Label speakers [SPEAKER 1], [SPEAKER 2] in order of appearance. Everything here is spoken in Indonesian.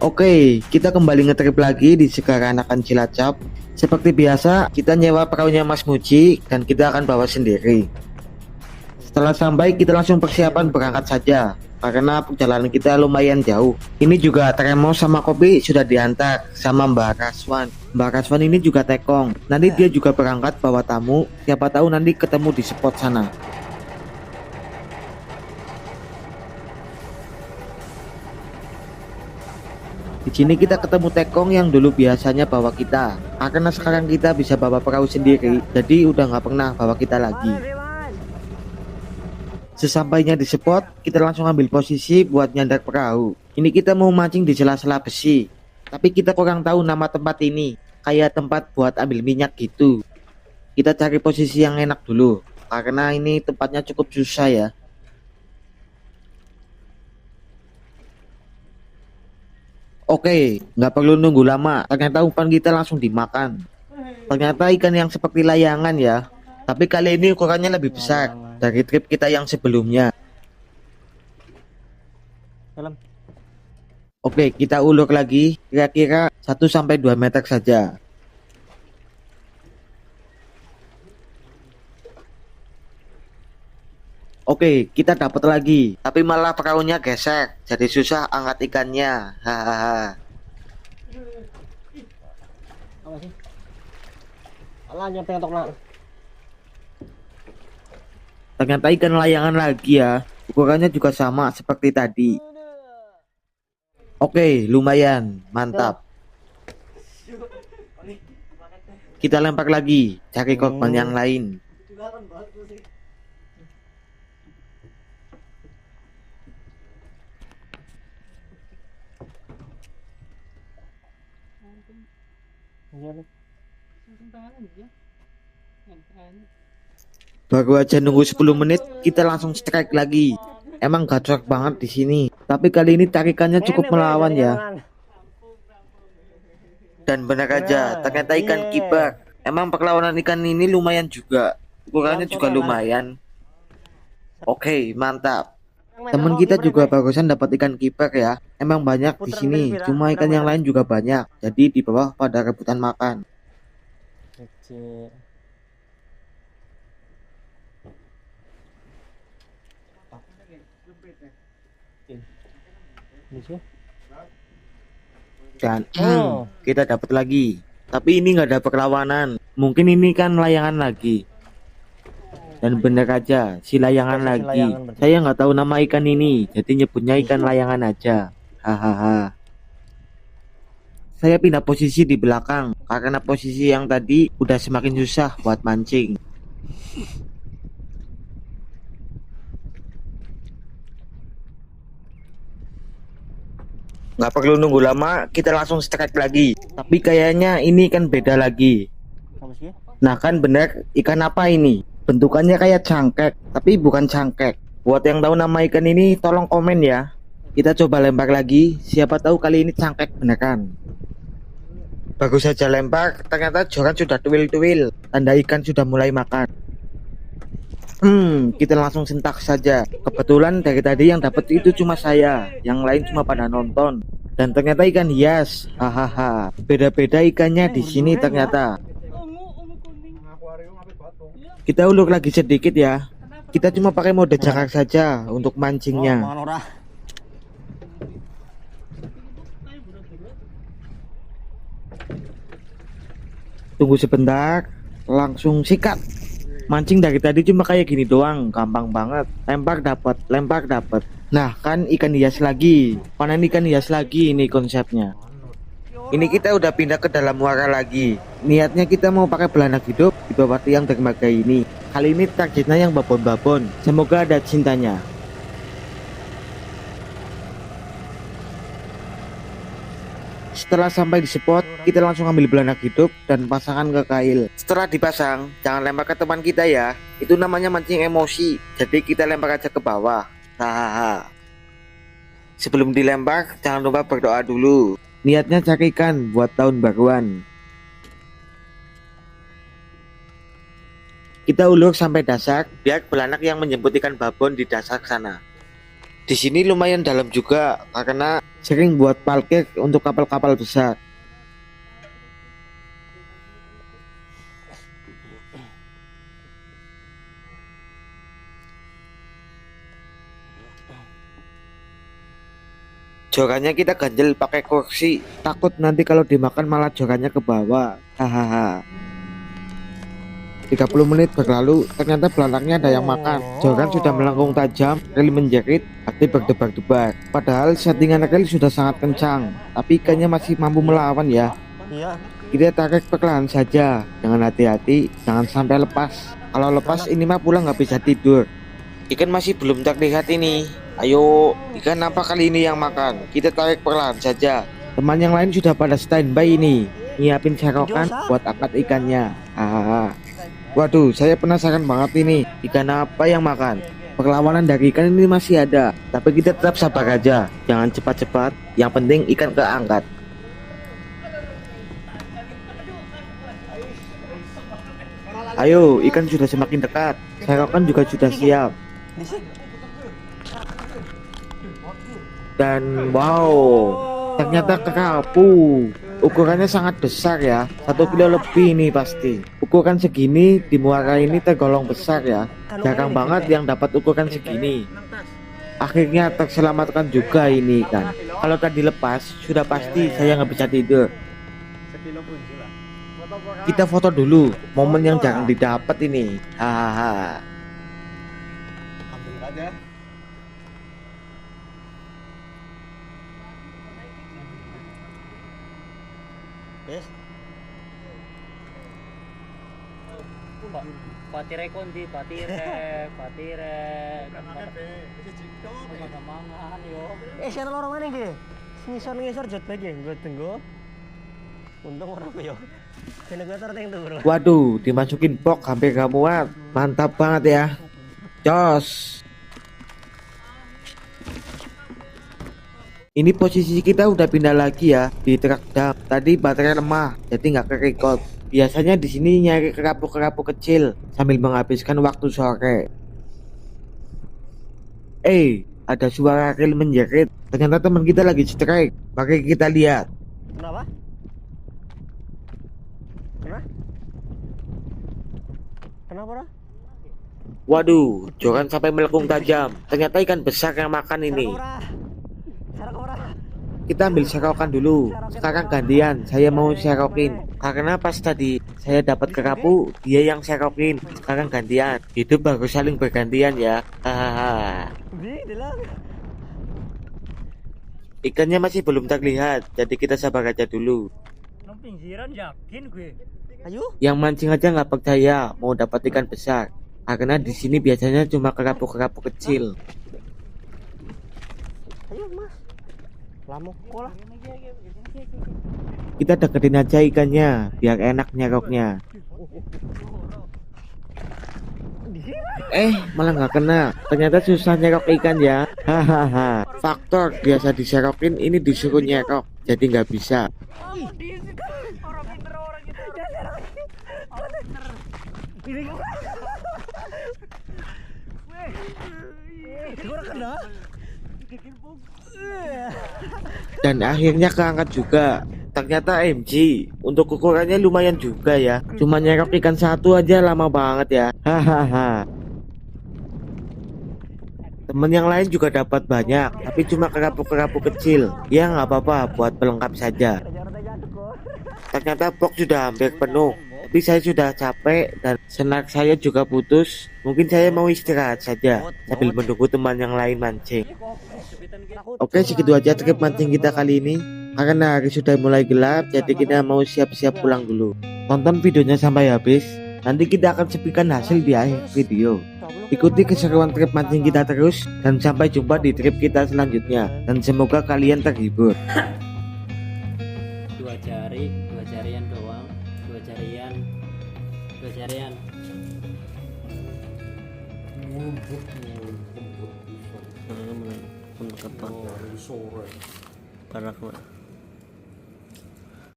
[SPEAKER 1] Oke, kita kembali ngetrip lagi di Sekaranakan Cilacap. Seperti biasa, kita nyewa perahunya Mas Muji dan kita akan bawa sendiri. Setelah sampai, kita langsung persiapan berangkat saja karena perjalanan kita lumayan jauh. Ini juga termos sama kopi sudah diantar sama Mbak Raswan. Mbak Raswan ini juga tekong. Nanti dia juga berangkat bawa tamu. Siapa tahu nanti ketemu di spot sana. Di sini kita ketemu tekong yang dulu biasanya bawa kita. Karena sekarang kita bisa bawa perahu sendiri, jadi udah nggak pernah bawa kita lagi. Sesampainya di spot, kita langsung ambil posisi buat nyandar perahu. Ini kita mau mancing di sela-sela besi, tapi kita kurang tahu nama tempat ini. Kayak tempat buat ambil minyak gitu. Kita cari posisi yang enak dulu, karena ini tempatnya cukup susah ya. Oke, nggak perlu nunggu lama. Ternyata umpan kita langsung dimakan. Ternyata ikan yang seperti layangan ya. Tapi kali ini ukurannya lebih besar dari trip kita yang sebelumnya. Oke, kita ulur lagi. Kira-kira 1-2 meter saja. Oke, kita dapat lagi. Tapi malah perahunya geser. Jadi susah angkat ikannya. Hahaha. Ternyata ikan layangan lagi ya. Ukurannya juga sama seperti tadi. Oke, lumayan, mantap. Kita lempar lagi, cari korban yang lain. Baru aja nunggu 10 menit, kita langsung strike lagi. Emang gacor banget di sini. Tapi kali ini tarikannya cukup melawan ya. Dan benar aja, ternyata ikan kibar. Emang perlawanan ikan ini lumayan juga. Ukurannya juga lumayan. Oke, mantap. Temen kita juga barusan dapat ikan kibar ya. Emang banyak di sini, cuma ikan yang lain juga banyak. Jadi di bawah pada rebutan makan. Dan kita dapat lagi. Tapi ini nggak ada perlawanan. Mungkin ini kan layangan lagi. Dan bener aja, si layangan lagi. Saya nggak tahu nama ikan ini, jadi nyebutnya ikan layangan aja. Hahaha. Saya pindah posisi di belakang karena posisi yang tadi udah semakin susah buat mancing. Nggak perlu nunggu lama, kita langsung strike lagi. Tapi kayaknya ini kan beda lagi. Nah kan bener, ikan apa ini? Bentukannya kayak cangkek, tapi bukan cangkek. Buat yang tahu nama ikan ini, tolong komen ya. Kita coba lempar lagi, siapa tahu kali ini cangkek beneran. Baru saja lempar, ternyata joran sudah tuil-tuil. Tanda ikan sudah mulai makan. Kita langsung sentak saja. Kebetulan dari tadi yang dapat itu cuma saya, yang lain cuma pada nonton. Dan ternyata ikan hias, hahaha. Beda-beda ikannya di sini ternyata. Kita ulur lagi sedikit ya. Kita cuma pakai mode jangkar saja untuk mancingnya. Tunggu sebentar, langsung sikat. Mancing dari tadi cuma kayak gini doang, gampang banget. Lempar dapat, lempar dapat. Nah kan ikan hias lagi, panen ikan hias lagi ini konsepnya. Ini kita udah pindah ke dalam muara lagi. Niatnya kita mau pakai belanak hidup di bawah tiang dermaga ini. Kali ini targetnya yang babon-babon. Semoga ada cintanya. Setelah sampai di spot, kita langsung ambil belanak hidup dan pasangkan ke kail. Setelah dipasang, jangan lempar ke teman kita ya. Itu namanya mancing emosi. Jadi kita lempar aja ke bawah. Hahaha. Sebelum dilempar, jangan lupa berdoa dulu. Niatnya cari ikan buat tahun baruan. Kita ulur sampai dasar, biar belanak yang menjemput ikan babon di dasar sana. Di sini lumayan dalam juga karena sering buat parkir untuk kapal-kapal besar. Jorannya kita ganjel pakai kursi, takut nanti kalau dimakan malah jorannya ke bawah. Hahaha. 30 menit berlalu, ternyata belakangnya ada yang makan. Joran sudah melengkung tajam, rel menjerit, hati berdebar-debar. Padahal settingan rel sudah sangat kencang, tapi ikannya masih mampu melawan ya. Kita tarik perlahan saja, dengan hati-hati, jangan sampai lepas. Kalau lepas ini mah pulang nggak bisa tidur. Ikan masih belum terlihat ini. Ayo, ikan apa kali ini yang makan? Kita tarik perlahan saja. Teman yang lain sudah pada standby ini, nyiapin serokan buat akad ikannya. Hahaha. Waduh, saya penasaran banget ini, ikan apa yang makan? Perlawanan dari ikan ini masih ada, tapi kita tetap sabar aja. Jangan cepat-cepat, yang penting ikan keangkat. Ayo, ikan sudah semakin dekat, serokan juga sudah siap. Dan wow, ternyata kerapu. Ukurannya sangat besar ya, 1 kilo lebih ini pasti. Ukuran segini di muara ini tergolong besar ya. Jarang banget yang dapat ukuran segini. Akhirnya terselamatkan juga ini kan. Kalau tadi lepas, sudah pasti saya nggak bisa tidur. Kita foto dulu, momen yang jarang didapat ini. Hahaha.
[SPEAKER 2] Yes. Patire kondi, patire. Mangan yo. Siapa orang mana ge? Ngisor jod bae ge, gue tunggu. Untung orang yo. Kena gue terteng tuh.
[SPEAKER 1] Waduh, dimasukin box hampir gak muat. Mantap banget ya. Jos. Ini posisi kita udah pindah lagi ya di truk dam. Tadi baterai lemah, jadi nggak ke-record. Biasanya di sini nyari kerapu-kerapu kecil sambil menghabiskan waktu sore. Ada suara rel menjerit. Ternyata teman kita lagi strike. Mari kita lihat.
[SPEAKER 2] Kenapa? Kenapa?
[SPEAKER 1] Waduh, joran sampai melengkung tajam. Ternyata ikan besar yang makan ini. Kita ambil serokan dulu. Sekarang gantian, saya mau serokin. Karena pas tadi saya dapat kerapu, dia yang serokin. Sekarang gantian. Hidup baru saling bergantian ya. Hahaha. Ikannya masih belum terlihat, jadi kita sabar aja dulu.
[SPEAKER 2] Pinggiran yakin gue. Ayo.
[SPEAKER 1] Yang mancing aja nggak percaya mau dapat ikan besar. Karena di sini biasanya cuma kerapu-kerapu kecil.
[SPEAKER 2] Ayo mas. Lamuk kola.
[SPEAKER 1] Kita deketin aja ikannya biar enak nyeroknya. Malah nggak kena. Ternyata susah nyerok ikan ya. Hahaha. Faktor biasa diserokin ini disuruh nyerok, jadi nggak bisa. Dan akhirnya keangkat juga. Ternyata MG. Untuk ukurannya lumayan juga ya. Cuma nyerok ikan satu aja lama banget ya. Hahaha. Temen yang lain juga dapat banyak, tapi cuma kerapu-kerapu kecil. Ya nggak apa-apa, buat pelengkap saja. Ternyata box sudah hampir penuh, tapi saya sudah capek dan senar saya juga putus. Mungkin saya mau istirahat saja sambil menunggu teman yang lain mancing. Oke, segitu aja trip mancing kita kali ini. Karena hari sudah mulai gelap, jadi kita mau siap-siap pulang dulu. Tonton videonya sampai habis. Nanti kita akan sepikan hasil di akhir video. Ikuti keseruan trip mancing kita terus, dan sampai jumpa di trip kita selanjutnya. Dan semoga kalian terhibur.
[SPEAKER 2] Dua jarian doang, dua jarian. Parah